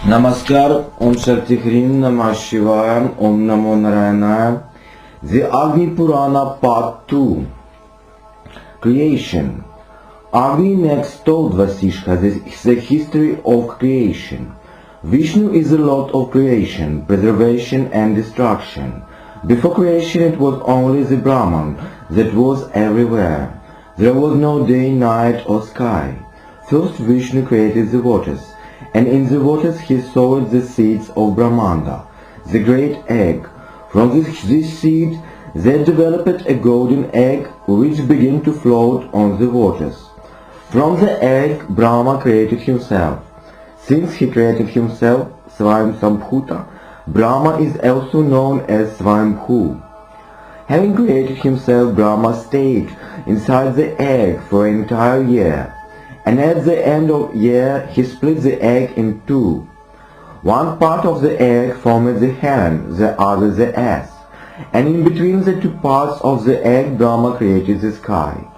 Namaskar, Om Shakti Hrim Namah Shivaya, Om Namo Narayana. The Agni Purana Part 2. Creation. Agni next told Vasishtha the history of creation. Vishnu is the Lord of creation, preservation and destruction. Before creation it was only the Brahman that was everywhere. There was no day, night or sky. First Vishnu created the waters, and in the waters he sowed the seeds of Brahmanda, the great egg. From this seed there developed a golden egg which began to float on the waters. From the egg Brahma created himself. Since he created himself, Swayamsambhuta, Brahma is also known as Swayambhu. Having created himself, Brahma stayed inside the egg for an entire year, and at the end of the year he split the egg in two. One part of the egg formed the hen, the other the ass, and in between the two parts of the egg Brahma created the sky.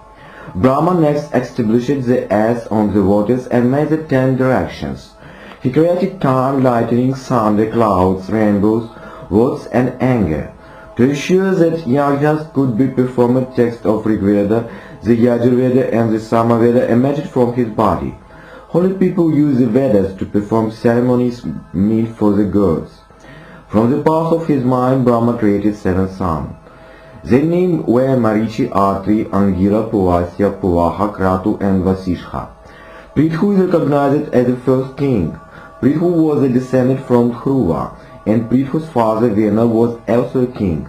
Brahma next established the ass on the waters and made the 10 directions. He created time, lightning, thunder, clouds, rainbows, words and anger. To ensure that yajnas could be performed, text of Rigveda, the Yajurveda and the Samaveda emerged from his body. Holy people use the Vedas to perform ceremonies meant for the gods. From the path of his mind, Brahma created 7 sons. Their names were Marichi, Atri, Angira, Puvasya, Puvaha, Kratu and Vasishtha. Prithu is recognized as the first king. Prithu was a descendant from Dhruva, and Prithu's father Vena was also a king.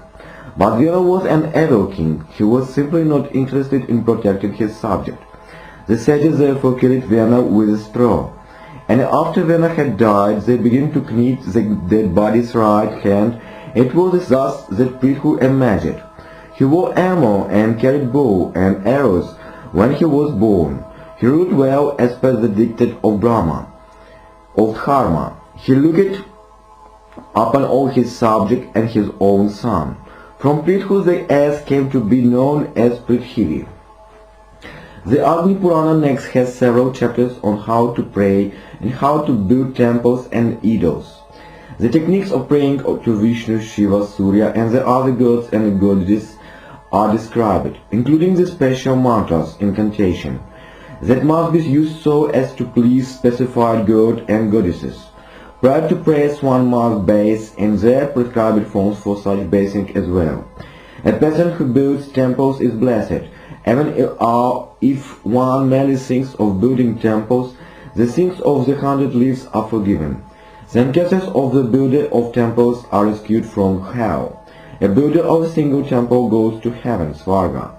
But Vena was an evil king. He was simply not interested in protecting his subject. The sages therefore killed Vena with a straw. And after Vena had died, they began to knead the dead body's right hand. It was thus that Prithu emerged. He wore armor and carried bow and arrows when he was born. He ruled well as per the dictate of Brahma, of Dharma. He looked upon all his subjects and his own son. From Prithu the ass came to be known as Prithvi. The Agni Purana next has several chapters on how to pray and how to build temples and idols. The techniques of praying to Vishnu, Shiva, Surya and the other gods and goddesses are described, including the special mantras, incantation, that must be used so as to please specified god and goddesses. Prior to prayers one must bathe, and there are prescribed forms for such bathing as well. A person who builds temples is blessed. Even if one merely thinks of building temples, the sins of the 100 leaves are forgiven. The ancestors of the builder of temples are rescued from hell. A builder of a single temple goes to heaven, Svarga.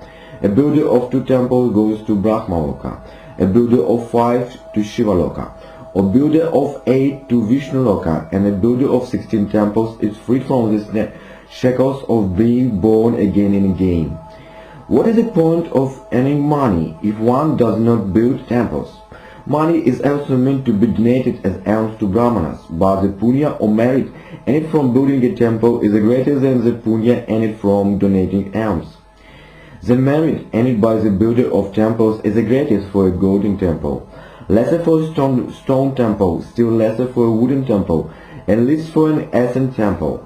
A builder of 2 temples goes to Brahmaloka. A builder of 5 to Shivaloka. A builder of 8 to Vishnuloka. And a builder of 16 temples is freed from the shackles of being born again and again. What is the point of earning money if one does not build temples? Money is also meant to be donated as alms to Brahmanas, but the punya or merit earned from building a temple is greater than the punya earned from donating alms. The merit earned by the builder of temples is the greatest for a golden temple, lesser for a stone temple, still lesser for a wooden temple, and least for an earthen temple.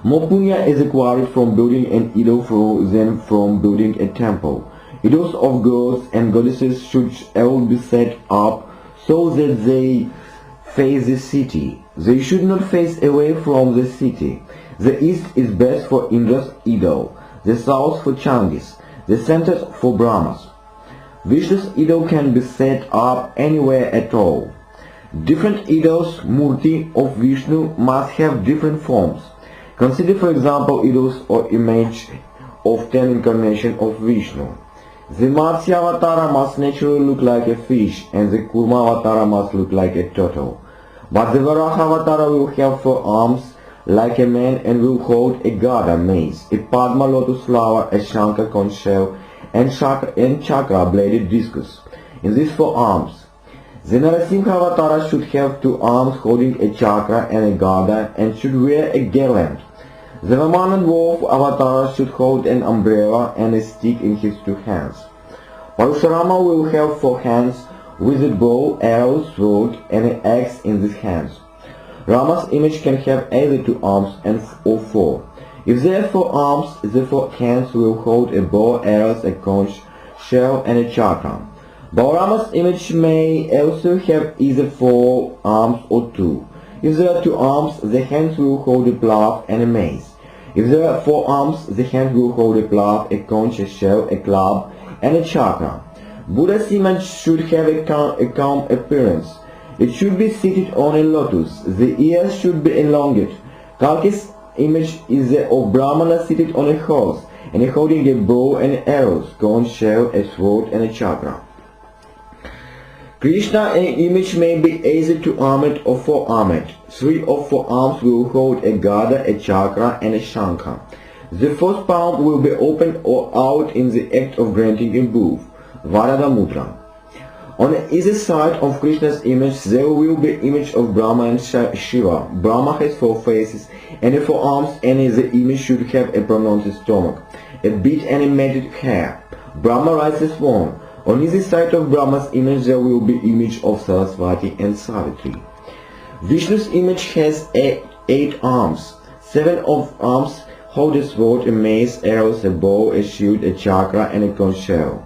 More punya is acquired from building an idol than from building a temple. Idols of gods and goddesses should all be set up so that they face the city. They should not face away from the city. The east is best for Indra's idol, the south for Changis, the center for Brahmas. Vishnu's idol can be set up anywhere at all. Different idols, murti, of Vishnu must have different forms. Consider for example idols or image of 10 incarnations of Vishnu. The Matsya Avatara must naturally look like a fish, and the Kurma Avatara must look like a turtle. But the Varaha Avatara will have 4 arms like a man and will hold a Gada mace, a Padma lotus flower, a Shankha conch shell, and chakra bladed discus. In these 4 arms, the Narasimha Avatara should have 2 arms holding a chakra and a Gada, and should wear a garland. The Vaman wolf Avatar should hold an umbrella and a stick in his 2 hands. Varnashrama will have 4 hands with a bow, arrow, sword, and an axe in his hands. Rama's image can have either 2 arms or 4. If there are 4 arms, the 4 hands will hold a bow, arrows, a conch, shell, and a chakra. Balarama's image may also have either 4 arms or 2. If there are 2 arms, the hands will hold a plough and a mace. If there are 4 arms, the hands will hold a plough, a conch, a shell, a club, and a chakra. Buddha's image should have a calm appearance. It should be seated on a lotus. The ears should be elongate. Kalki's image is that of Brahmana seated on a horse and holding a bow and arrows, conch, shell, a sword, and a chakra. Krishna's image may be either 2-armed or 4-armed. 3 or 4 arms will hold a gada, a chakra, and a shankha. The 4th palm will be open or out in the act of granting a boon, Varada Mudra. On either side of Krishna's image there will be image of Brahma and Shiva. Brahma has 4 faces and 4 arms, and the image should have a pronounced stomach, a big animated hair. Brahma rides a swan. On either side of Brahma's image there will be image of Saraswati and Savitri. Vishnu's image has 8 arms. 7 of arms hold a sword, a mace, arrows, a bow, a shield, a chakra, and a conch shell.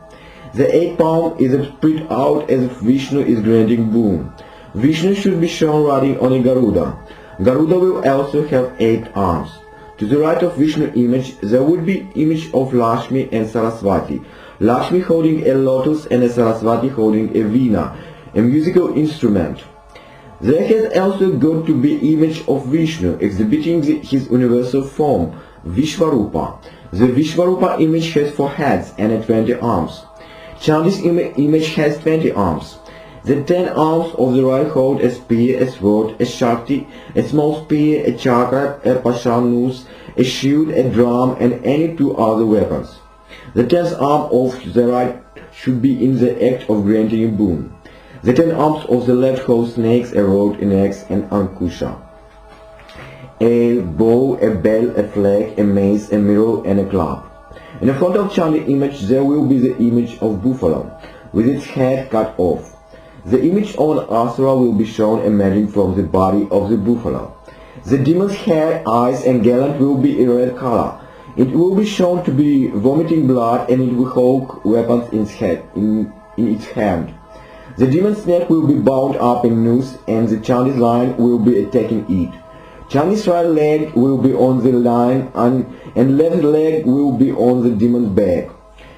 The 8th palm is spread out as if Vishnu is granting boon. Vishnu should be shown riding on a Garuda. Garuda will also have 8 arms. To the right of Vishnu image there would be image of Lakshmi and Saraswati. Lakshmi holding a lotus and a Saraswati holding a veena, a musical instrument. There has also got to be image of Vishnu exhibiting his universal form, Vishvarupa. The Vishvarupa image has 4 heads and 20 arms. Chandi's image has 20 arms. The 10 arms of the right hold a spear, a sword, a Shakti, a small spear, a chakra, a pashanus, a shield, a drum, and any 2 other weapons. The 10th arm of the right should be in the act of granting a boon. The 10 arms of the left hold snakes, a rod, an axe, and ankusha, a bow, a bell, a flag, a mace, a mirror, and a club. In the front of Chandi image there will be the image of buffalo, with its head cut off. The image of an asura will be shown emerging from the body of the buffalo. The demon's hair, eyes, and gallant will be a red color. It will be shown to be vomiting blood, and it will hold weapons in its hand. The demon's neck will be bound up in noose, and the Chandi's lion will be attacking it. Chandi's right leg will be on the lion, and left leg will be on the demon's back.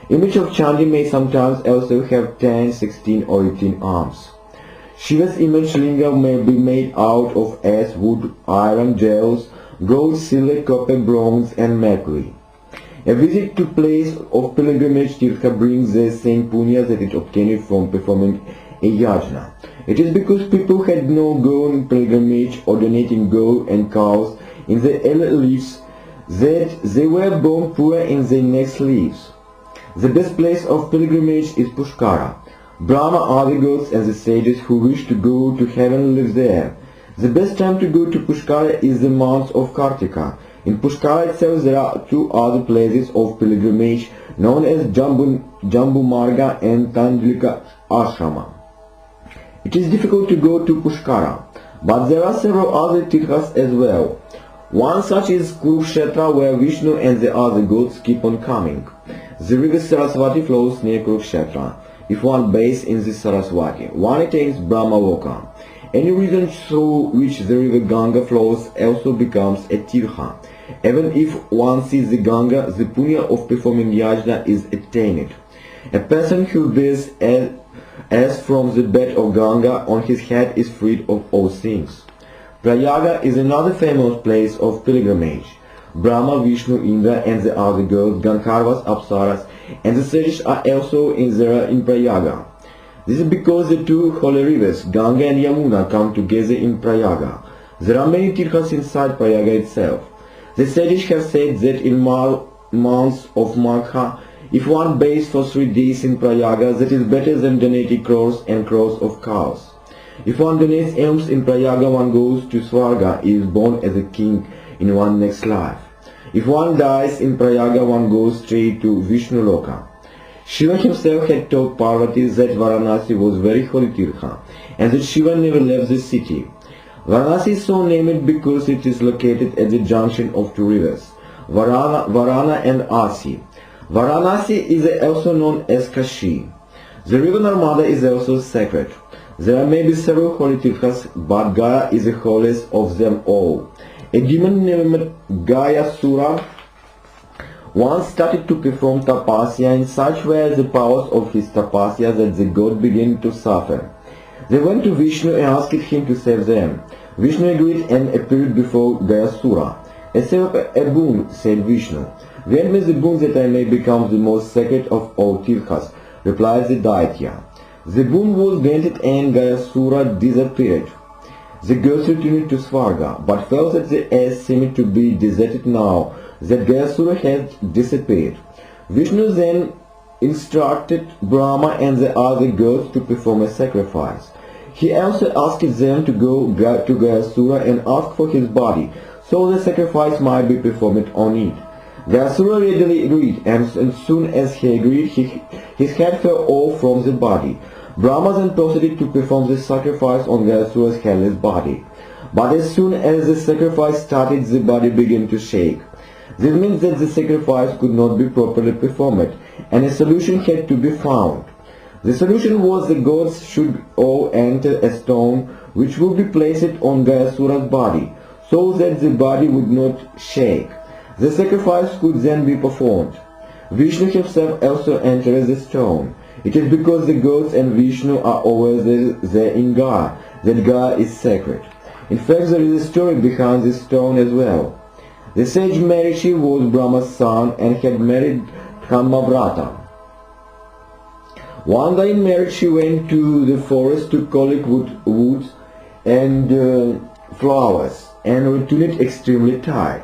Image of Chandi may sometimes also have 10, 16, or 18 arms. Shiva's image linga may be made out of ash, wood, iron, gels, gold, silver, copper, bronze, and mercury. A visit to place of pilgrimage Tirtha brings the same punya that it obtained from performing a yajna. It is because people had no gold in pilgrimage or donating gold and cows in the early lives that they were born poor in their next lives. The best place of pilgrimage is Pushkara. Brahma are the gods and the sages who wish to go to heaven live there. The best time to go to Pushkara is the month of Kartika. In Pushkara itself there are 2 other places of pilgrimage known as Jambu Marga and Tandlika Ashrama. It is difficult to go to Pushkara, but there are several other tirthas as well. One such is Kurukshetra, where Vishnu and the other gods keep on coming. The river Saraswati flows near Kurukshetra. If one bathes in the Saraswati, one attains Brahmaloka. Any region through which the river Ganga flows also becomes a tirtha. Even if one sees the Ganga, the punya of performing yajna is attained. A person who bathes as from the bed of Ganga on his head is freed of all sins. Prayaga is another famous place of pilgrimage. Brahma, Vishnu, Indra, and the other gods, Gandharvas, Apsaras, and the sages are also in Prayaga. This is because the 2 holy rivers, Ganga and Yamuna, come together in Prayaga. There are many tirthas inside Prayaga itself. The sages have said that in months of Magha, if one bathes for 3 days in Prayaga, that is better than donating crores and crores of cows. If one donates alms in Prayaga, one goes to Swarga, is born as a king in one's next life. If one dies in Prayaga, one goes straight to Vishnu Loka. Shiva himself had told Parvati that Varanasi was very holy tirtha, and that Shiva never left the city. Varanasi is so named because it is located at the junction of two rivers, Varana and Asi. Varanasi is also known as Kashi. The river Narmada is also sacred. There are maybe several holy tirthas, but Gaya is the holiest of them all. A demon named Gayasura once started to perform tapasya, in such were the powers of his tapasya that the god began to suffer. They went to Vishnu and asked him to save them. Vishnu agreed and appeared before Gayasura. "Accept a boon," said Vishnu. "Grant me the boon that I may become the most sacred of all tirthas," replied the deity. The boon was granted and Gayasura disappeared. The gods returned to Svarga, but felt that the earth seemed to be deserted now that Gayasura had disappeared. Vishnu then instructed Brahma and the other gods to perform a sacrifice. He also asked them to go to Gayasura and ask for his body, so the sacrifice might be performed on it. Gayasura readily agreed, and as soon as he agreed, his head fell off from the body. Brahma then proceeded to perform the sacrifice on Gayasura's headless body. But as soon as the sacrifice started, the body began to shake. This means that the sacrifice could not be properly performed, and a solution had to be found. The solution was the gods should all enter a stone which would be placed on Gayasura's body, so that the body would not shake. The sacrifice could then be performed. Vishnu himself also entered the stone. It is because the gods and Vishnu are always there in Gaya that Gaya is sacred. In fact, there is a story behind this stone as well. The sage Marichi was Brahma's son and had married Vrata. One day Marichi went to the forest to collect wood and flowers and returned extremely tired.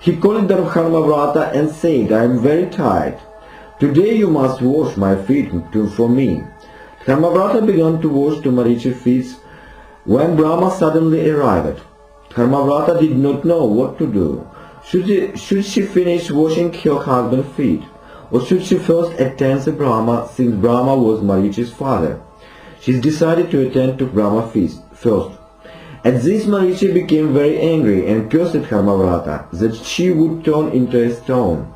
He called Vrata and said, "I am very tired. Today you must wash my feet for me." Vrata began to wash to Marichi's feet when Brahma suddenly arrived. Vrata did not know what to do. Should she finish washing her husband's feet, or should she first attend to Brahma, since Brahma was Marichi's father? She decided to attend to Brahma first. At this, Marichi became very angry and cursed Vrata that she would turn into a stone.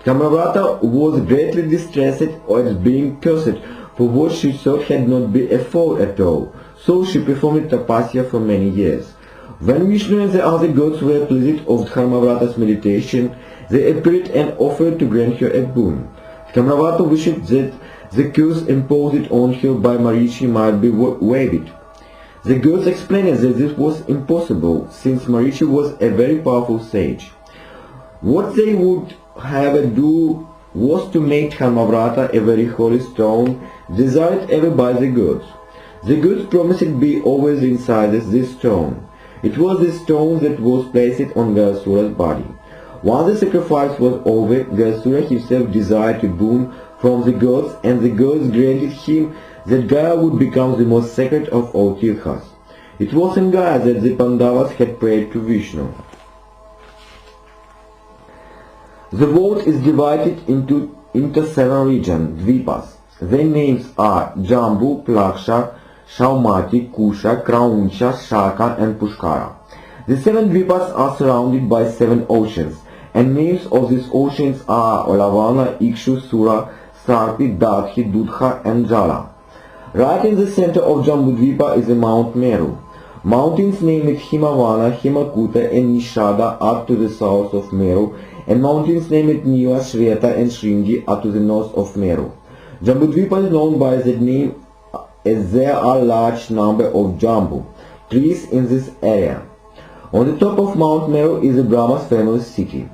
Vrata was greatly distressed at being cursed for what she thought had not been a fault at all, so she performed tapasya for many years. When Vishnu and the other gods were pleased of Vrata's meditation, they appeared and offered to grant her a boon. Vrata wished that the curse imposed on her by Marichi might be waived. The gods explained that this was impossible, since Marichi was a very powerful sage. What they would have to do was to make Vrata a very holy stone, desired ever by the gods. The gods promised to be always inside this stone. It was this stone that was placed on Gayasura's body. Once the sacrifice was over, Gayasura himself desired a boon from the gods, and the gods granted him that Gaya would become the most sacred of all tirthas. It was in Gaya that the Pandavas had prayed to Vishnu. The world is divided into 7 regions, dvipas. Their names are Jambu, Plaksha, Shaumati, Kusha, Krauncha, Shaka and Pushkara. The 7 dvipas are surrounded by 7 oceans, and names of these oceans are Lavana, Ikshu, Sura, Sarpi, Dakhi, Dudha and Jala. Right in the center of Jambudvipa is a Mount Meru. Mountains named Himavana, Himakuta and Nishada are to the south of Meru, and mountains named Niva, Shveta and Shringi are to the north of Meru. Jambudvipa is known by that name as there are large number of Jambu trees in this area. On the top of Mount Meru is the Brahma's famous city.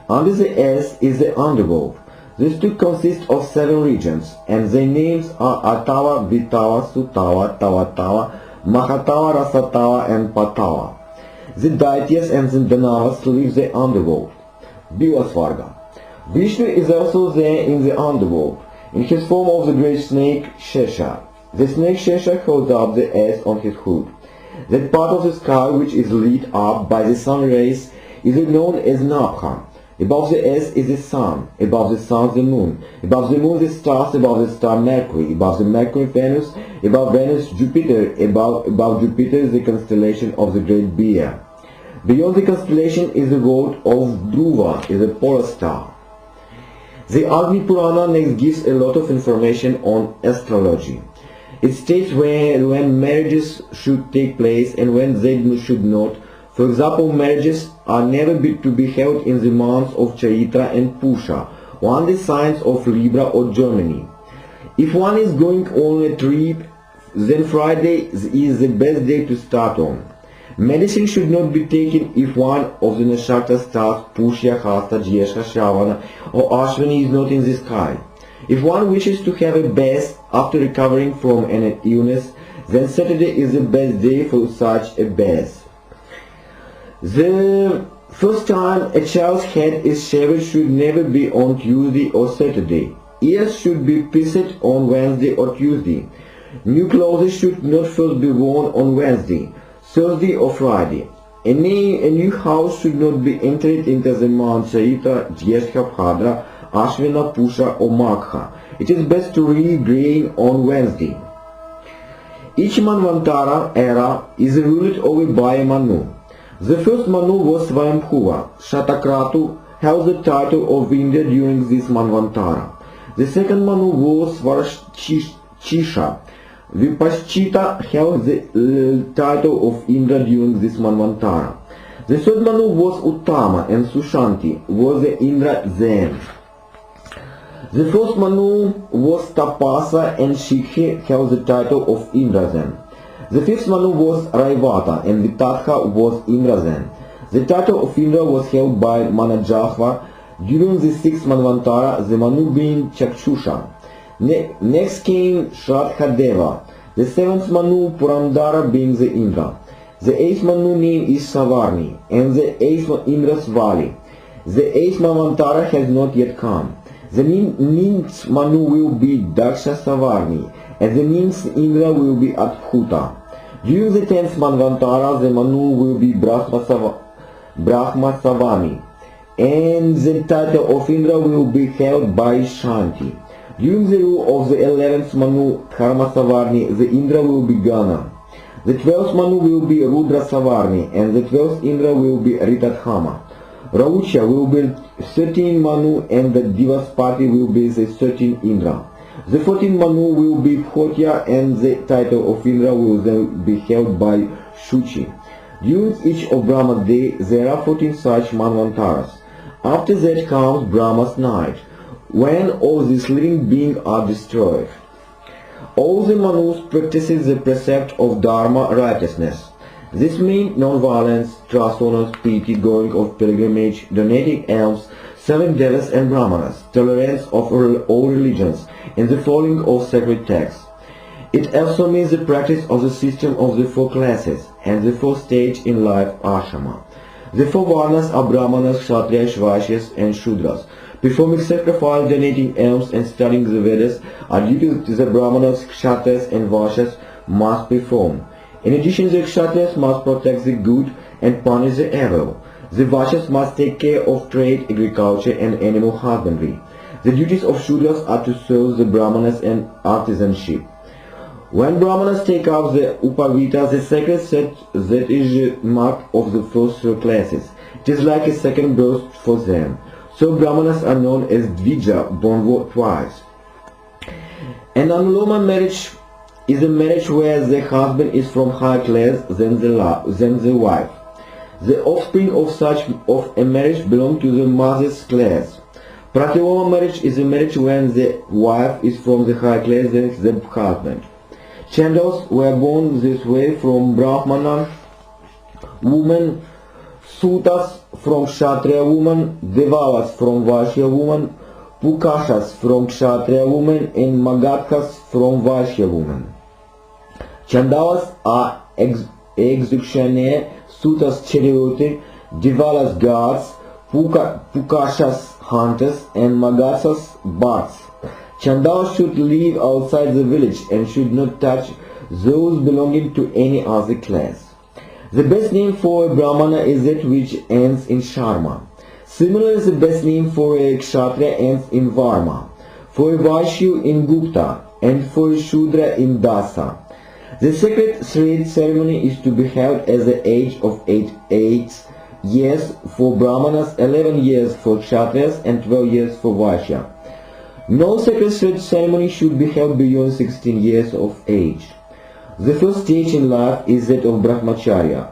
Under the earth is the underworld. These two consist of 7 regions, and their names are Atava, Vitava, Sutava, Tavatava, Mahatava, Rasatava and Patava. The deities and the Danavas live the underworld. Bilasvarga. Vishnu is also there in the underworld, in his form of the great snake Shesha. The snake Shesha holds up the earth on his hood. That part of the sky which is lit up by the sun rays is known as Nabha. Above the S is the sun, above the sun the moon, above the moon the stars, above the star Mercury, above the Mercury Venus, above Venus Jupiter, above Jupiter is the constellation of the Great Bear. Beyond the constellation is the world of Dhruva, is a polar star. The Agni Purana next gives a lot of information on astrology. It states when marriages should take place and when they should not. For example, marriages are never to be held in the months of Chaitra and Pusha, one the signs of Libra or Germany. If one is going on a trip, then Friday is the best day to start on. Medicine should not be taken if one of the nakshatra stars Pushya, Hasta, Jyesha, Shravana or Ashwini is not in the sky. If one wishes to have a bath after recovering from an illness, then Saturday is the best day for such a bath. The first time a child's head is shaved should never be on Tuesday or Saturday. Ears should be pierced on Wednesday or Tuesday. New clothes should not first be worn on Wednesday, Thursday or Friday. A new house should not be entered into the month Chaitra, Jyesha, Bhadra, Ashwina, Pusha or Magha. It is best to read grain on Wednesday. Each Manvantara era is ruled over by a Manu. The first Manu was Swayambhuva. Shatakratu held the title of India during this Manvantara. The second Manu was Varashisha. Vipaschita held the title of Indra during this Manvantara. The third Manu was Uttama and Sushanti was the Indra then. The fourth Manu was Tapasa and Shikhi held the title of Indra then. The fifth Manu was Raivata and Vitatha was Indra then. The title of Indra was held by Manajahva during the sixth Manvantara, the Manu being Chakshusha. Next came Shraddhadeva, the seventh Manu Purandara being the Indra. The eighth Manu name is Savarni and the eighth Indra's Vali. The eighth Manvantara has not yet come. The ninth Manu will be Daksha Savarni and the ninth Indra will be Adhuta. During the 10th Manvantara, the Manu will be Brahma Savani, and the title of Indra will be held by Shanti. During the rule of the 11th Manu, Karma Savarni, the Indra will be Gana. The 12th Manu will be Rudra Savarni, and the 12th Indra will be Ritadhama. Raucha will be 13 Manu, and the Divas party will be the 13 Indra. The 14th Manu will be Photya and the title of Indra will then be held by Shuchi. During each of Brahma's day there are 14 such Manvantaras. After that comes Brahma's night, when all these living beings are destroyed. All the Manus practices the precept of Dharma righteousness. This means non-violence, trust, honor, piety, going of pilgrimage, donating alms, serving devas and brahmanas, tolerance of all religions, and the following of sacred texts. It also means the practice of the system of the four classes and the fourth stage in life, Ashrama. The four Varnas are Brahmanas, Kshatriyas, Vaishyas, and Shudras. Performing sacrifice, donating alms, and studying the Vedas are duties the Brahmanas, Kshatriyas, and Vaishyas must perform. In addition, the Kshatriyas must protect the good and punish the evil. The Vaishyas must take care of trade, agriculture, and animal husbandry. The duties of Shudras are to serve the Brahmanas and artisanship. When Brahmanas take up the Upavita, the sacred set that is the mark of the first three classes. It is like a second birth for them. So Brahmanas are known as Dvija, born twice. An Anuloma marriage is a marriage where the husband is from higher class than the wife. The offspring of a marriage belong to the mother's class. Pratiloma marriage is a marriage when the wife is from the higher class than the husband. Chandals were born this way from Brahmana woman, Sutas from Kshatriya woman, Devalas from Vaishya woman, Pukashas from Kshatriya woman, and Magadhas from Vaishya woman. Chandalas are executioners, Sutas charioteers, Devalas guards, Pukashas hunters, and Magadhas bards. Chandalas should live outside the village and should not touch those belonging to any other class. The best name for a Brahmana is that which ends in Sharma. Similarly, the best name for a Kshatriya ends in Varma, for a Vaishya in Gupta, and for a Shudra in Dasa. The sacred Srid ceremony is to be held at the age of 8 years for Brahmanas, 11 years for Kshatriyas, and 12 years for Vaishya. No sacred Srid ceremony should be held beyond 16 years of age. The first stage in life is that of Brahmacharya,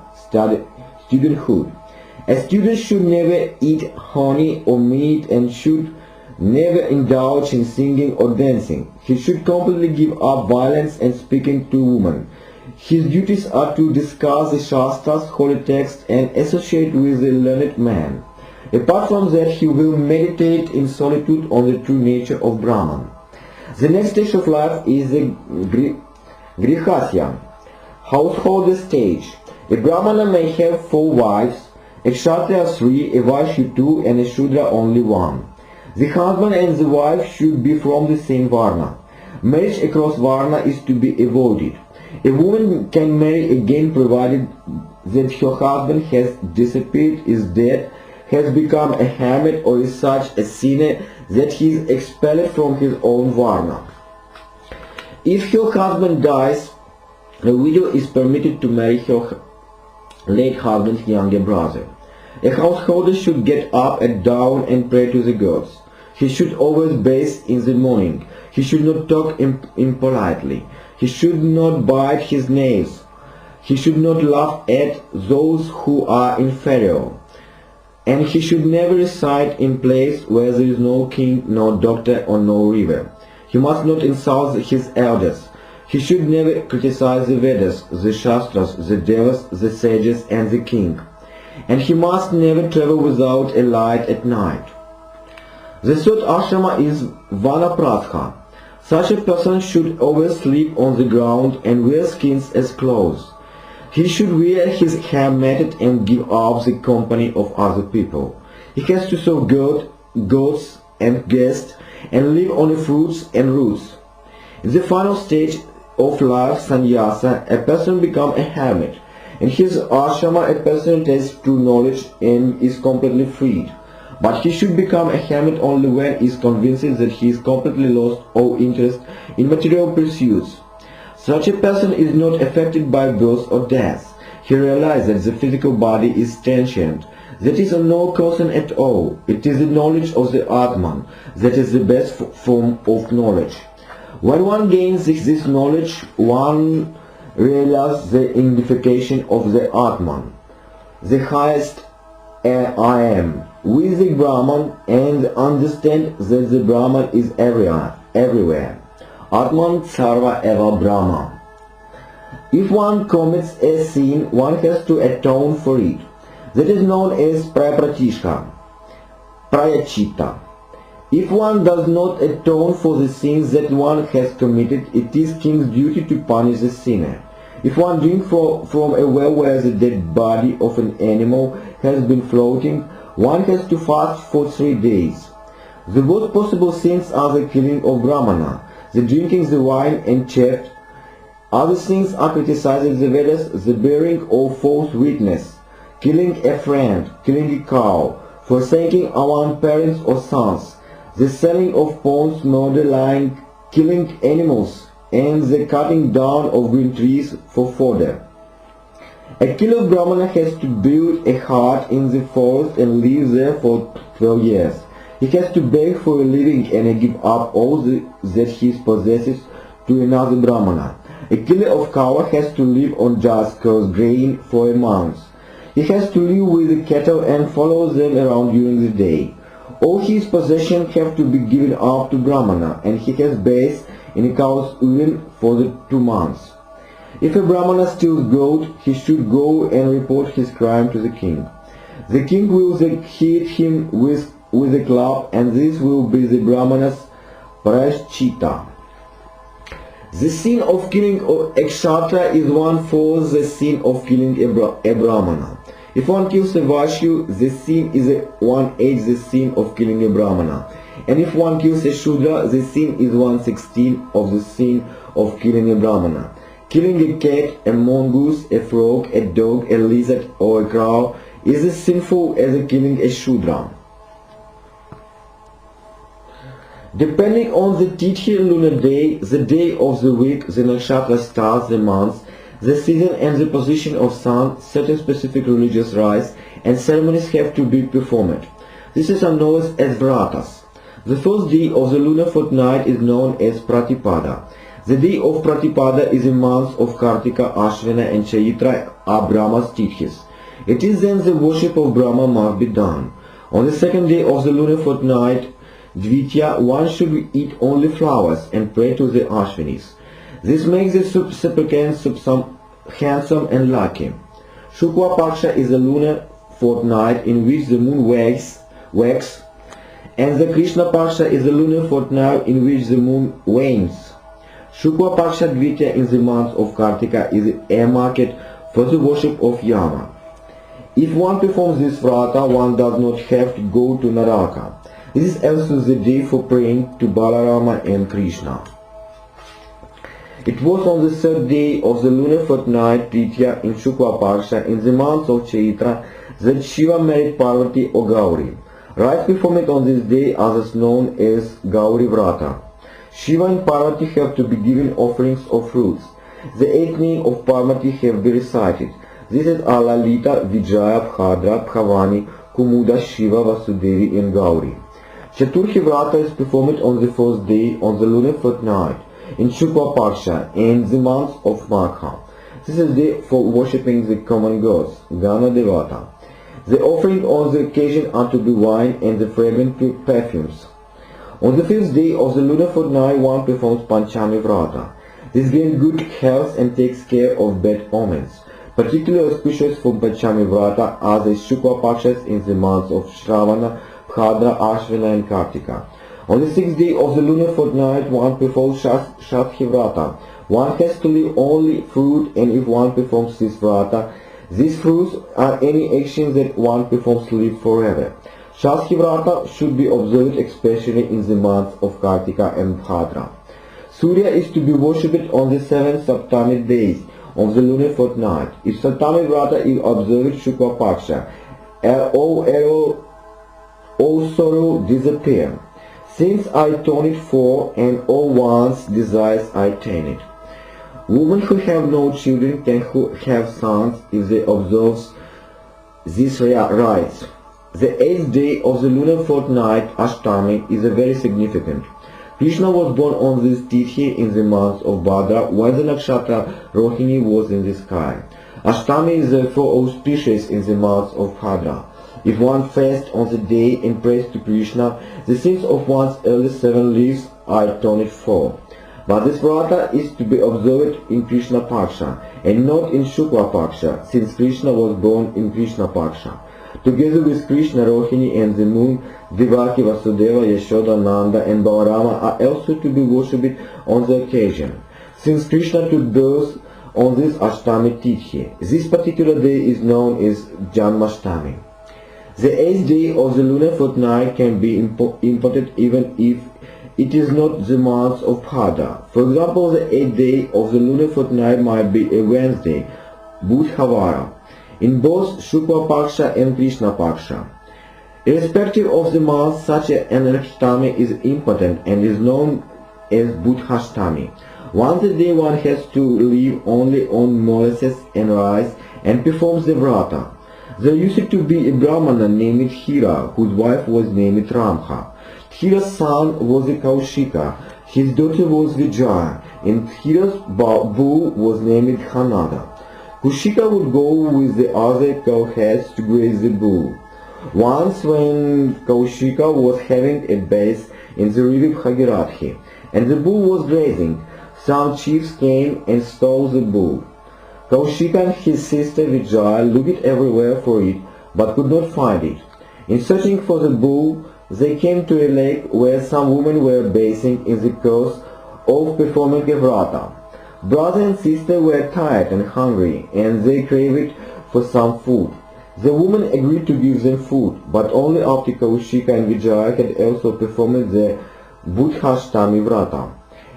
studenthood. A student should never eat honey or meat and should never indulge in singing or dancing. He should completely give up violence and speaking to women. His duties are to discuss the Shastras, holy texts, and associate with a learned man. Apart from that, he will meditate in solitude on the true nature of Brahman. The next stage of life is the Grihasya, householder stage. A Brahmana may have 4 wives, a Kshatriya 3, a Vaishya 2, and a Shudra only 1. The husband and the wife should be from the same Varna. Marriage across Varna is to be avoided. A woman can marry again provided that her husband has disappeared, is dead, has become a hermit, or is such a sinner that he is expelled from his own Varna. If her husband dies, a widow is permitted to marry her late husband's younger brother. A householder should get up at dawn and pray to the gods. He should always bathe in the morning. He should not talk impolitely. He should not bite his nails. He should not laugh at those who are inferior. And he should never reside in place where there is no king, no doctor, or no river. He must not insult his elders. He should never criticize the Vedas, the Shastras, the Devas, the sages, and the king. And he must never travel without a light at night. The third ashrama is Vanaprastha. Such a person should always sleep on the ground and wear skins as clothes. He should wear his hair matted and give up the company of other people. He has to serve gods and guests and live on the fruits and roots. In the final stage of life, sannyasa, a person becomes a hermit. In his ashrama, a person attains true knowledge and is completely freed. But he should become a hermit only when he is convinced that he is completely lost all interest in material pursuits. Such a person is not affected by birth or death. He realizes that the physical body is transient. That is no concern at all. It is the knowledge of the Atman that is the best form of knowledge. When one gains this knowledge, one realizes the unification of the Atman, the highest I am, with the Brahman, and understand that the Brahman is everywhere. Atman Sarva Eva Brahma. If one commits a sin, one has to atone for it. That is known as Prayachita. If one does not atone for the sins that one has committed, it is king's duty to punish the sinner. If one drinks from a well where the dead body of an animal has been floating, one has to fast for 3 days. The worst possible sins are the killing of Brahmana, the drinking the wine and chaff. Other sins are criticized in the Vedas, the bearing of false witness, killing a friend, killing a cow, forsaking our parents or sons, the selling of pawns, murder, lying, killing animals, and the cutting down of green trees for fodder. A killer Brahmana has to build a hut in the forest and live there for 12 years. He has to beg for a living and give up all that he possesses to another Brahmana. A killer of Kauwa has to live on just coarse grain for a month. He has to live with the cattle and follow them around during the day. All his possessions have to be given up to Brahmana, and he has bathed in a cow's urine for the 2 months. If a Brahmana steals gold, he should go and report his crime to the king. The king will hit him with a club, and this will be the Brahmana's Prayachita. The sin of killing a Kshatriya is 1/4 the sin of killing a Brahmana. If one kills a Vaishya, the sin is 1/8 the sin of killing a Brahmana. And if one kills a Shudra, the sin is 1/16 of the sin of killing a Brahmana. Killing a cat, a mongoose, a frog, a dog, a lizard, or a crow is as sinful as killing a Shudra. Depending on the Tithi lunar day, the day of the week, the nakshatra stars, the month, the season and the position of sun, certain specific religious rites and ceremonies have to be performed. This is known as Vratas. The first day of the lunar fortnight is known as Pratipada. The day of Pratipada is in months of Kartika, Ashvina and Chaitra are Brahma's Tithis. It is then the worship of Brahma must be done. On the second day of the lunar fortnight, Dvitya, one should eat only flowers and pray to the Ashvinis. This makes the supplicants handsome and lucky. Shukla Paksha is a lunar fortnight in which the moon waxes, and the Krishna Paksha is a lunar fortnight in which the moon wanes. Shukla Paksha Dvitya in the month of Kartika is a market for the worship of Yama. If one performs this Vrata, one does not have to go to Naraka. This is also the day for praying to Balarama and Krishna. It was on the third day of the lunar fortnight, Tritya, in Shukla Paksha, in the month of Chaitra, that Shiva married Parvati or Gauri. Rites performed on this day are thus known as Gauri Vrata. Shiva and Parvati have to be given offerings of fruits. The 8 names of Parvati have been recited. This is Lalita, Vijaya, Bhadra, Bhavani, Kumuda, Shiva, Vasudevi and Gauri. Chaturthi Vrata is performed on the first day on the lunar fortnight in Shukla Paksha in the month of Magha. This is the day for worshipping the common gods, Gana Devata. The offering on the occasion are to be wine and the fragrant perfumes. On the 5th day of the lunar fortnight, one performs Panchami Vrata. This gains good health and takes care of bad omens. Particularly auspicious for Panchami Vrata are the Shukla Pakshas in the months of Shravana, Bhadra, Ashvina and Kartika. On the 6th day of the lunar fortnight, one performs Shakti Vrata. One has to leave only fruit, and if one performs this Vrata, these fruits are any actions that one performs live forever. Shakti Vrata should be observed especially in the months of Kartika and Bhadra. Surya is to be worshipped on the 7th Saptami days of the lunar fortnight. If Saptami Vrata is observed Shukla Paksha, all sorrow disappear. Since I atone it for, and all one's desires I attain it. Women who have no children can have sons if they observe these rites. The 8th day of the lunar fortnight, Ashtami, is very significant. Krishna was born on this Tithi in the month of Bhadra, while the nakshatra Rohini was in the sky. Ashtami is therefore auspicious in the month of Bhadra. If one fasts on the day and prays to Krishna, the sins of one's early 7 lives are atoned for. But this Vrata is to be observed in Krishna Paksha and not in Shukla Paksha, since Krishna was born in Krishna Paksha. Together with Krishna, Rohini and the moon, Devaki, Vasudeva, Yashoda, Nanda and Balarama are also to be worshipped on the occasion. Since Krishna took birth on this Ashtami Tithi, this particular day is known as Janmashtami. The 8th day of the lunar fortnight can be important even if it is not the month of Bhadra. For example, the 8th day of the lunar fortnight might be a Wednesday, Budhavara, in both Shukla Paksha and Krishna Paksha. Irrespective of the month, such an Ashtami is important and is known as Budhashtami. Once a day one has to live only on molasses and rice and performs the Vrata. There used to be a Brahmana named Hira, whose wife was named Ramha. Hira's son was a Kaushika, his daughter was Vijaya, and Hira's bull was named Hanada. Kaushika would go with the other cowheads to graze the bull. Once when Kaushika was having a bath in the river Bhagirathi, and the bull was grazing, some chiefs came and stole the bull. Kaushika and his sister Vijaya looked everywhere for it, but could not find it. In searching for the bull, they came to a lake where some women were bathing in the course of performing a Vrata. Brother and sister were tired and hungry, and they craved for some food. The woman agreed to give them food, but only after Kaushika and Vijaya had also performed the Budhashtami Vrata.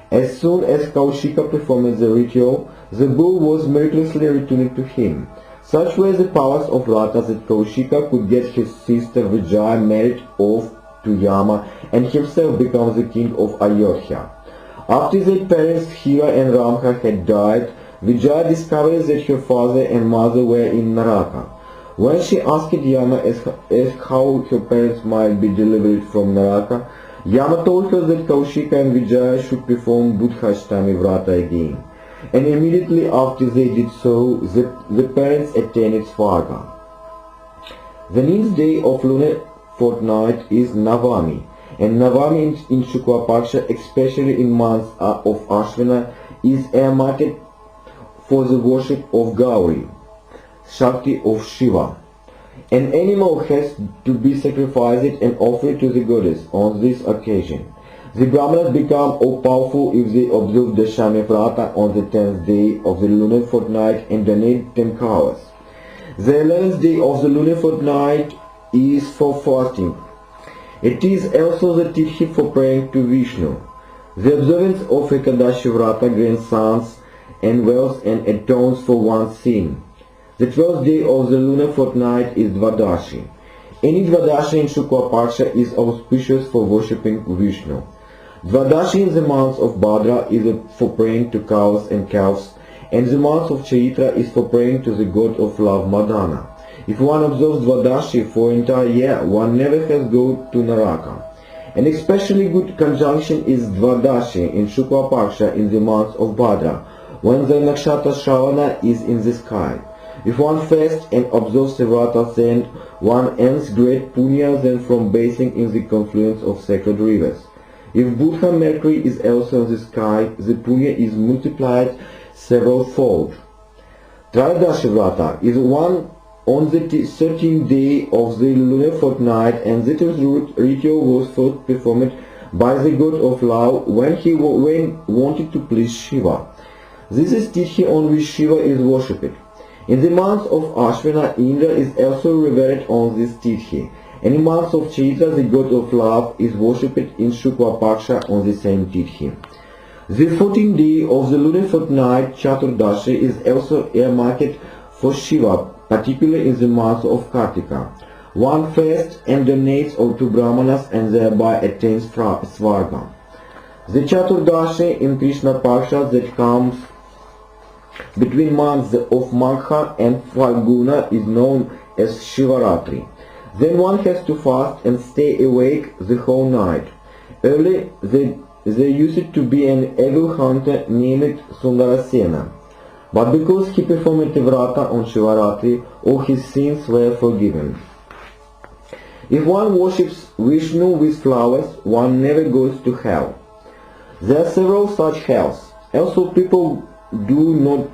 As soon as Kaushika performed the ritual, the bull was miraculously returned to him. Such were the powers of Vrata that Kaushika could get his sister Vijaya married off to Yama and himself becomes the king of Ayodhya. After their parents Hira and Ramha had died, Vijaya discovers that her father and mother were in Naraka. When she asked Yama as how her parents might be delivered from Naraka, Yama told her that Kaushika and Vijaya should perform Buddhashtami Vrata again. And immediately after they did so, the parents attained Svarga. The next day of lunar fortnight is Navami, and Navami in Shukla Paksha, especially in months of Ashvina, is earmarked for the worship of Gauri, Shakti of Shiva. An animal has to be sacrificed and offered to the goddess on this occasion. The Brahmanas become all powerful if they observe the Dashami Vrata on the 10th day of the lunar fortnight and donate 10 cows. The 11th day of the lunar fortnight is for fasting. It is also the Tithi for praying to Vishnu. The observance of Ekadashi Vrata grants sons and wealth and atones for one's sin. The 12th day of the lunar fortnight is Dvadashi. Any Dvadashi in Shukla Paksha is auspicious for worshipping Vishnu. Dvadashi in the month of Bhadra is for praying to cows and calves, and the month of Chaitra is for praying to the god of love Madana. If one observes Dvadashi for an entire year, one never has go to Naraka. An especially good conjunction is Dvadashi in Shukla Paksha in the month of Bhadra, when the nakshatra Shravana is in the sky. If one fasts and observes the Vrata, then one earns great punya than from bathing in the confluence of sacred rivers. If Buddha Mercury is also in the sky, the punya is multiplied several-fold. Trayadashi Vrata is one on the 13th day of the lunar fortnight, and this ritual was first performed by the god of love when he wanted to please Shiva. This is Tithi on which Shiva is worshipped. In the month of Ashvina, Indra is also revered on this Tithi. In the month of Chaitra, the god of love is worshipped in Shukla Paksha on the same Tithi. The 14th day of the lunar fortnight, Chaturdashi, is also earmarked for Shiva, particularly in the month of Kartika. One fasts and donates to Brahmanas and thereby attains Svarga. The Chaturdashi in Krishna Paksha that comes between months of Magha and Falguna is known as Shivaratri. Then one has to fast and stay awake the whole night. Early there used to be an evil hunter named Sundarasena, but because he performed Vrata on Shivaratri, all his sins were forgiven. If one worships Vishnu with flowers, one never goes to hell. There are several such hells. Also, people do not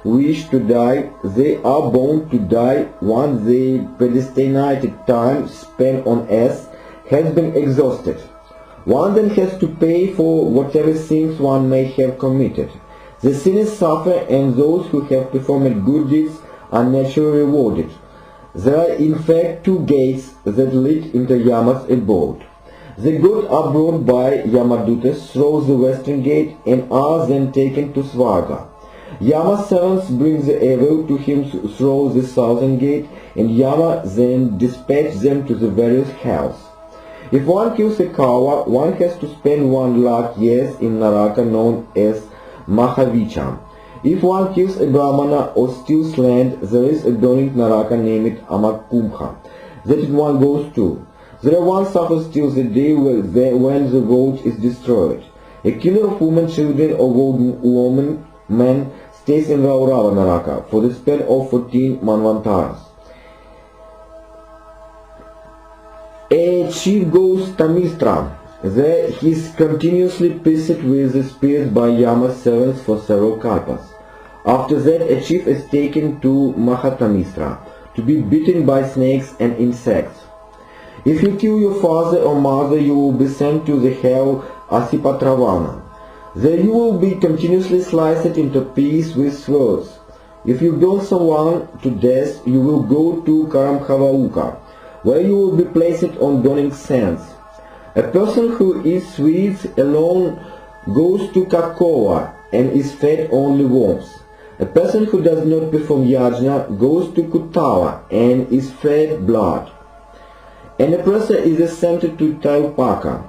wish to die, they are born to die once the predestinated time spent on earth has been exhausted. One then has to pay for whatever sins one may have committed. The sinners suffer, and those who have performed good deeds are naturally rewarded. There are in fact two gates that lead into Yama's abode. The gods are brought by Yamadutas through the western gate and are then taken to Svarga. Yama's servants bring the evil to him through the southern gate, and Yama then dispatches them to the various hells. If one kills a Kauwa, one has to spend 1 lakh years in Naraka known as Mахавидий. If one kills a Brahmana or steals land, there is a burning Naraka named Amakumbha that one goes to. There one suffers till the day when the world is destroyed. A killer of women, children, or women, men stays in Raurava Naraka for the span of 14 Manvantaras. A chief goes Tamistra. There he is continuously pestered with the spears by Yama's servants for several kalpas. After that, a chief is taken to Mahatamistra to be bitten by snakes and insects. If you kill your father or mother, you will be sent to the hell Asipatravana. There you will be continuously sliced into pieces with swords. If you burn someone to death, you will go to Karamkhavauka, where you will be placed on burning sands. A person who eats sweets alone goes to Kakova and is fed only worms. A person who does not perform yajna goes to Kutawa and is fed blood. An oppressor is sent to Taupaka,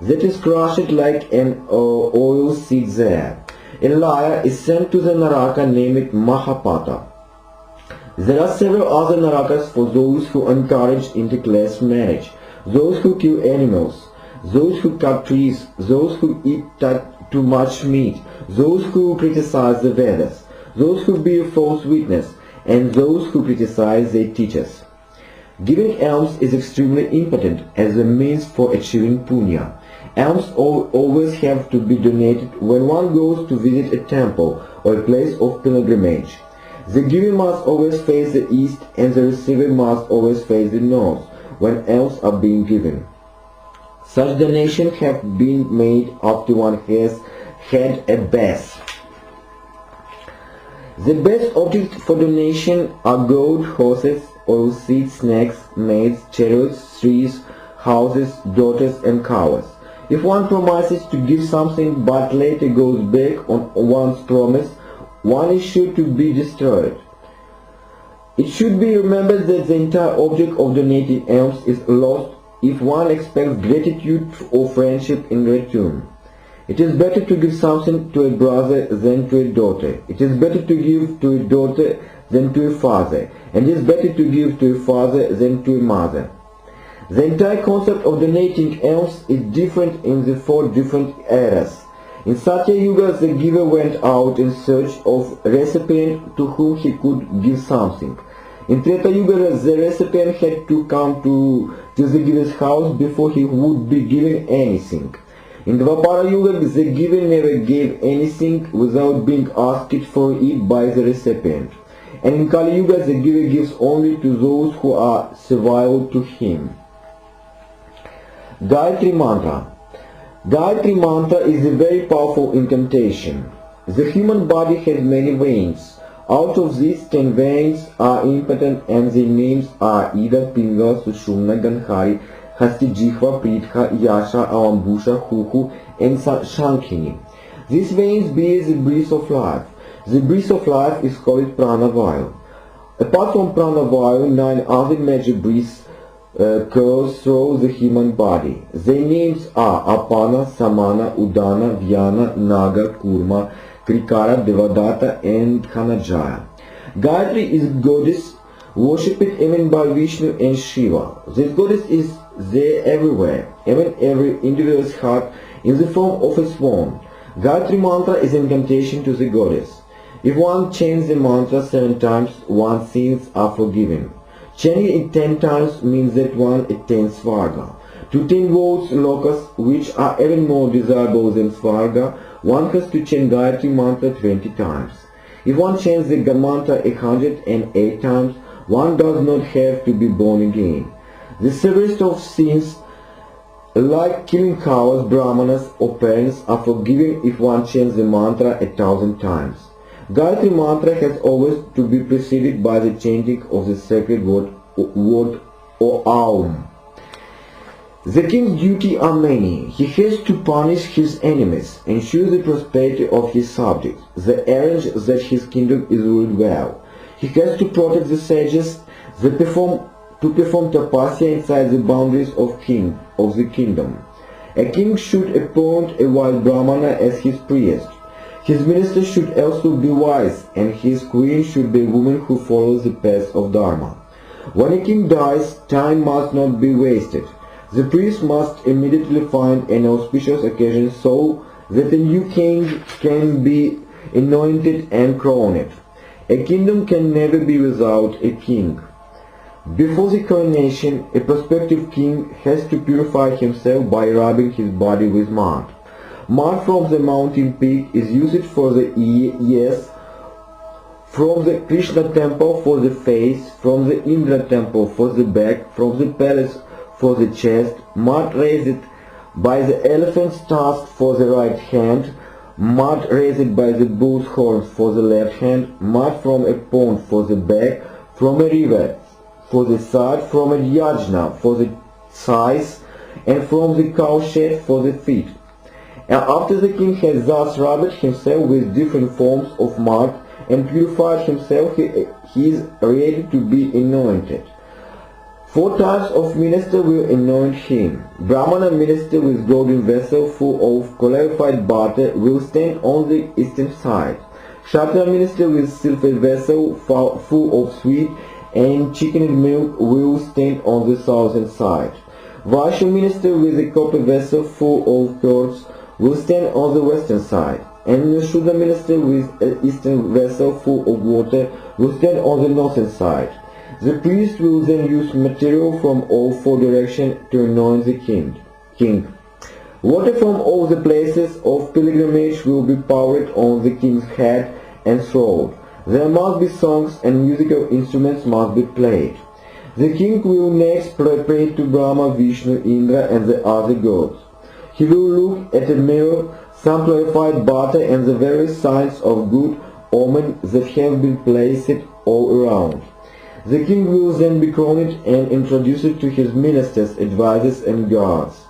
that is crushed like an oil seed there. A liar is sent to the Naraka named Mahapata. There are several other Narakas for those who encourage interclass marriage, those who kill animals, those who cut trees, those who eat too much meat, those who criticize the Vedas, those who bear false witness, and those who criticize their teachers. Giving alms is extremely important as a means for achieving punya. Alms always have to be donated when one goes to visit a temple or a place of pilgrimage. The giver must always face the east and the receiver must always face the north when alms are being given. Such donations have been made after one has had a bath. The best objects for donation are gold, horses, oil seeds, snakes, maids, chariots, trees, houses, daughters and cows. If one promises to give something but later goes back on one's promise, one is sure to be destroyed. It should be remembered that the entire object of donating alms is lost if one expects gratitude or friendship in return. It is better to give something to a brother than to a daughter. It is better to give to a daughter than to a father. And it is better to give to a father than to a mother. The entire concept of donating alms is different in the 4 different eras. In Satya Yuga, the giver went out in search of a recipient to whom he could give something. In Treta Yuga, the recipient had to come to the giver's house before he would be given anything. In Dvapara Yuga, the giver never gave anything without being asked for it by the recipient. And in Kali Yuga, the giver gives only to those who are servile to him. Gayatri Mantra. Gayatri Mantra is a very powerful incantation. The human body has many veins. Out of these 10 veins are impotent and their names are Ida, Pinga, Sushumna, Ganhari, Hastijihva, Pritha, Yasha, Avambusha, Huhu, and Shankhini. These veins bear the breath of life. The breath of life is called Prana Vayu. Apart from Prana Vayu, 9 other major breaths curls through the human body. Their names are Apana, Samana, Udana, Vyana, Naga, Kurma, Krikara, Devadatta, and Khanajaya. Gayatri is a goddess worshipped even by Vishnu and Shiva. This goddess is there everywhere, even every individual's heart, in the form of a swan. Gayatri mantra is an incantation to the goddess. If one chants the mantra 7 times, one's sins are forgiven. Chanting it 10 times means that one attains Svarga. To attain world's lokas, which are even more desirable than Svarga, one has to chant Gayatri mantra 20 times. If one chants the mantra 108 times, one does not have to be born again. The severest of sins, like killing cows, brahmanas or parents, are forgiven if one chants the mantra 1,000 times. Gayatri mantra has always to be preceded by the chanting of the sacred word or Aum. The king's duties are many. He has to punish his enemies, ensure the prosperity of his subjects, arrange that his kingdom is ruled well. He has to protect the sages, to perform tapasya inside the boundaries of the kingdom. A king should appoint a wise brahmana as his priest. His minister should also be wise, and his queen should be a woman who follows the path of Dharma. When a king dies, time must not be wasted. The priest must immediately find an auspicious occasion so that a new king can be anointed and crowned. A kingdom can never be without a king. Before the coronation, a prospective king has to purify himself by rubbing his body with mud. Mud from the mountain peak is used for the ears, from the Krishna temple for the face, from the Indra temple for the back, from the palace for the chest, mud raised by the elephant's tusk for the right hand, mud raised by the bull's horns for the left hand, mud from a pond for the back, from a river for the side, from a yajna for the thighs, and from the cowshed for the feet. And after the king has thus rubbed himself with different forms of mud and purified himself, he is ready to be anointed. 4 types of minister will anoint him. Brahmana minister with golden vessel full of clarified butter will stand on the eastern side. Kshatriya minister with silver vessel full of sweet and chickened milk will stand on the southern side. Vaishya minister with a copper vessel full of curds will stand on the western side. And the Shuddha minister with an eastern vessel full of water will stand on the northern side. The priest will then use material from all 4 directions to anoint the king. Water from all the places of pilgrimage will be poured on the king's head and throat. There must be songs and musical instruments must be played. The king will next pray to Brahma, Vishnu, Indra and the other gods. He will look at a mirror, some clarified butter and the various signs of good omen that have been placed all around. The king will then be crowned and introduced to his ministers, advisors and guards.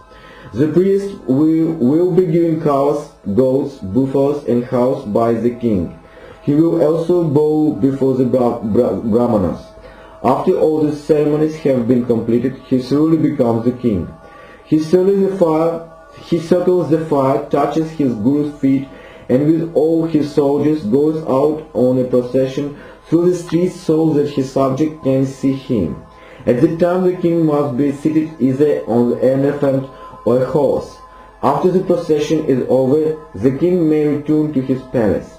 The priest will be given cows, goats, buffaloes and house by the king. He will also bow before the brahmanas. After all the ceremonies have been completed, he slowly becomes the king. He circles the fire, touches his guru's feet, and with all his soldiers goes out on a procession through the streets so that his subject can see him. At the time the king must be seated either on an elephant or a horse. After the procession is over, the king may return to his palace.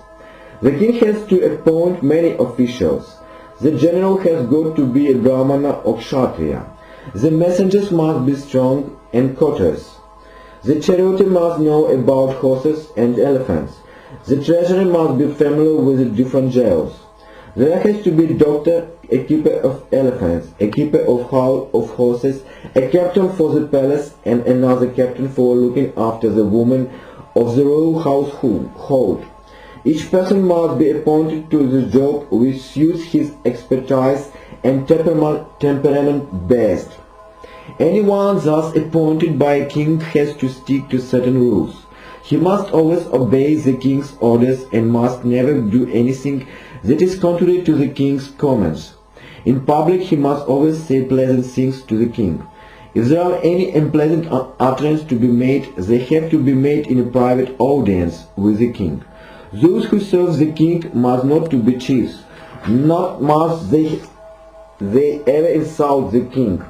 The king has to appoint many officials. The general has got to be a brahmana or kshatriya. The messengers must be strong and courteous. The charioteer must know about horses and elephants. The treasurer must be familiar with the different jails. There has to be a doctor, a keeper of elephants, a keeper of horses, a captain for the palace, and another captain for looking after the women of the royal household. Each person must be appointed to the job which suits his expertise and temperament best. Anyone thus appointed by a king has to stick to certain rules. He must always obey the king's orders and must never do anything that is contrary to the king's commands. In public he must always say pleasant things to the king. If there are any unpleasant utterances to be made, they have to be made in a private audience with the king. Those who serve the king must not to be chiefs, not must they ever insult the king.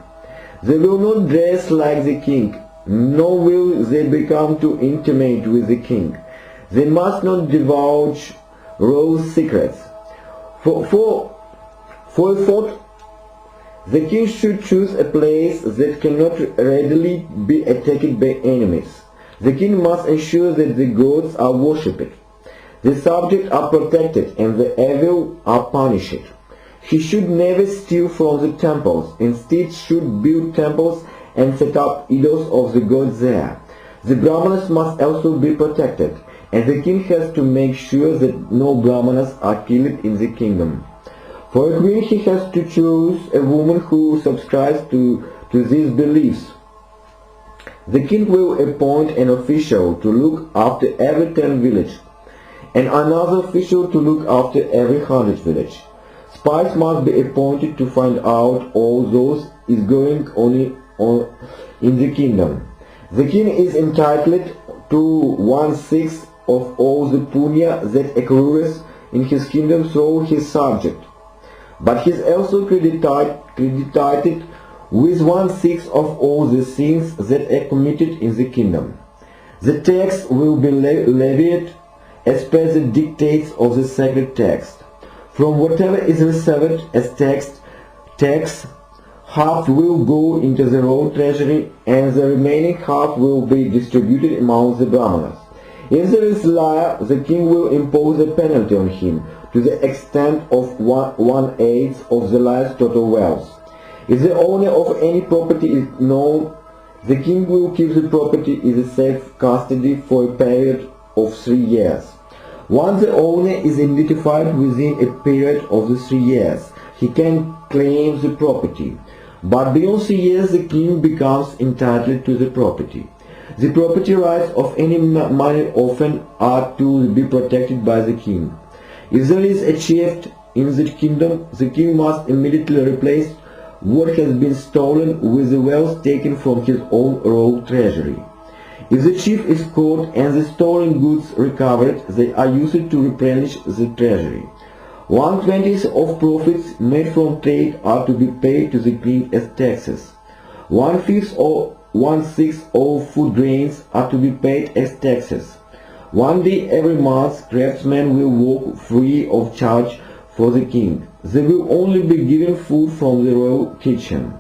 They will not dress like the king, nor will they become too intimate with the king. They must not divulge royal secrets. For a fourth, the king should choose a place that cannot readily be attacked by enemies. The king must ensure that the gods are worshipped, the subjects are protected, and the evil are punished. He should never steal from the temples, instead should build temples and set up idols of the gods there. The brahmanas must also be protected, and the king has to make sure that no brahmanas are killed in the kingdom. For a queen he has to choose a woman who subscribes to these beliefs. The king will appoint an official to look after every 10 village, and another official to look after every 100 village. Spies must be appointed to find out all those is going on in the kingdom. The king is entitled to 1/6 of all the punya that accrues in his kingdom through his subject, but he is also credited with 1/6 of all the sins that are committed in the kingdom. The tax will be levied as per the dictates of the sacred text. From whatever is received as tax, half will go into the royal treasury, and the remaining half will be distributed among the brahmanas. If there is liar, the king will impose a penalty on him to the extent of 1/8 of the liar's total wealth. If the owner of any property is known, the king will keep the property in the safe custody for a period of 3 years. Once the owner is identified within a period of the 3 years, he can claim the property. But beyond 3 years, the king becomes entitled to the property. The property rights of any money orphan are to be protected by the king. If there is a chief in the kingdom, the king must immediately replace what has been stolen with the wealth taken from his own royal treasury. If the chief is caught and the stolen goods recovered, they are used to replenish the treasury. 1/20 of profits made from trade are to be paid to the king as taxes. 1/5 or 1/6 of food grains are to be paid as taxes. 1 day every month craftsmen will work free of charge for the king. They will only be given food from the royal kitchen.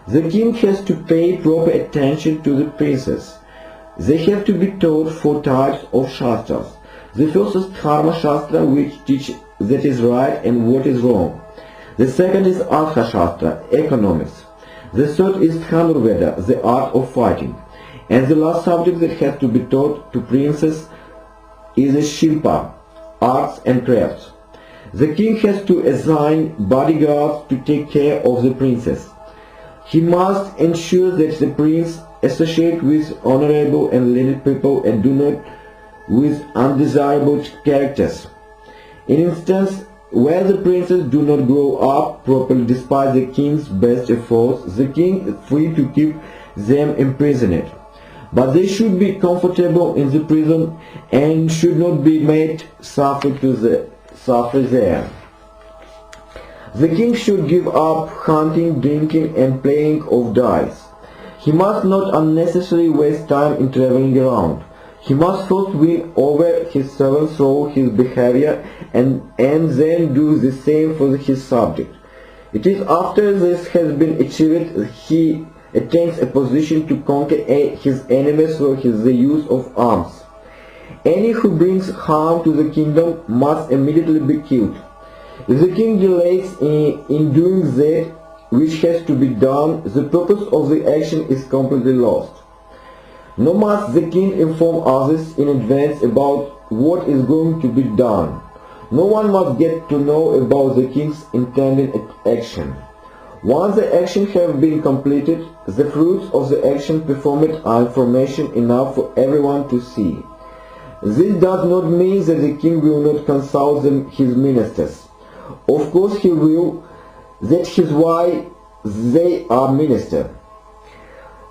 The king has to pay proper attention to the princes. They have to be taught 4 types of shastras. The first is Dharma Shastra, which teaches that is right and what is wrong. The second is Artha Shastra, economics. The third is Dhanurveda, the art of fighting. And the last subject that has to be taught to princes is the Shilpa, arts and crafts. The king has to assign bodyguards to take care of the princess. He must ensure that the prince associate with honorable and learned people and do not with undesirable characters. In instance where the princes do not grow up properly despite the king's best efforts, the king is free to keep them imprisoned. But they should be comfortable in the prison and should not be made suffer there. The king should give up hunting, drinking and playing of dice. He must not unnecessarily waste time in traveling around. He must first win over his servants through his behavior and then do the same for his subject. It is after this has been achieved that he attains a position to conquer his enemies through the use of arms. Any who brings harm to the kingdom must immediately be killed. If the king delays in doing that which has to be done, the purpose of the action is completely lost. Nor must the king inform others in advance about what is going to be done. No one must get to know about the king's intended action. Once the action has been completed, the fruits of the action performed are information enough for everyone to see. This does not mean that the king will not consult his ministers. Of course he will, that is why they are ministers.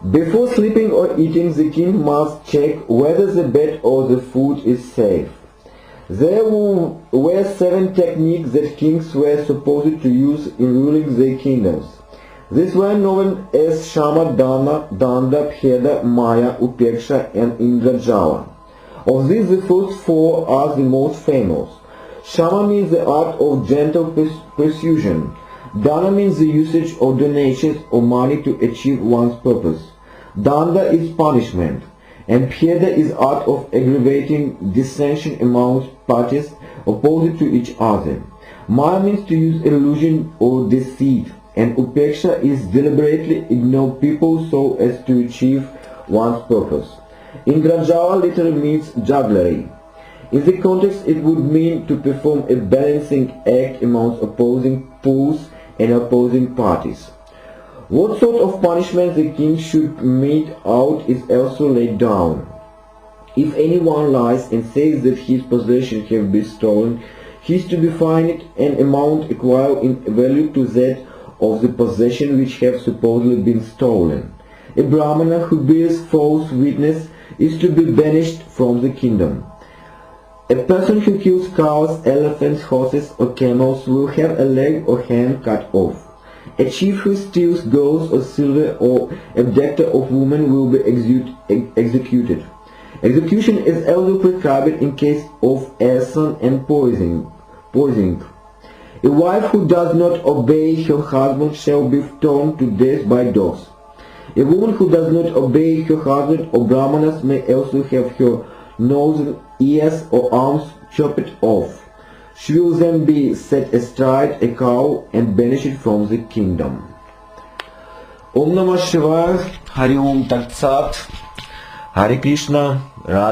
Before sleeping or eating, the king must check whether the bed or the food is safe. There were 7 techniques that kings were supposed to use in ruling their kingdoms. These were known as Shama, Dana, Danda, Bheda, Maya, Upeksha and Indrajala. Of these, the first 4 are the most famous. Shama means the art of gentle persuasion. Dana means the usage of donations or money to achieve one's purpose. Danda is punishment, and Bheda is art of aggravating dissension amongst parties opposed to each other. Maya means to use illusion or deceit, and Upeksha is deliberately ignore people so as to achieve one's purpose. Indrajala literally means jugglery. In the context, it would mean to perform a balancing act amongst opposing pools and opposing parties. What sort of punishment the king should mete out is also laid down. If anyone lies and says that his possessions have been stolen, he is to be fined an amount equal in value to that of the possession which have supposedly been stolen. A Brahmana who bears false witness is to be banished from the kingdom. A person who kills cows, elephants, horses or camels will have a leg or hand cut off. A chief who steals gold or silver or abductor of women will be executed. Execution is also prescribed in case of arson and poisoning. A wife who does not obey her husband shall be stoned to death by dogs. A woman who does not obey her husband or brahmanas may also have her nose, ears or arms chopped off. She will then be set astride a cow and banished from the kingdom. Om Namah Shivaya, Hari Om Tat Sat, Hare Krishna, Radha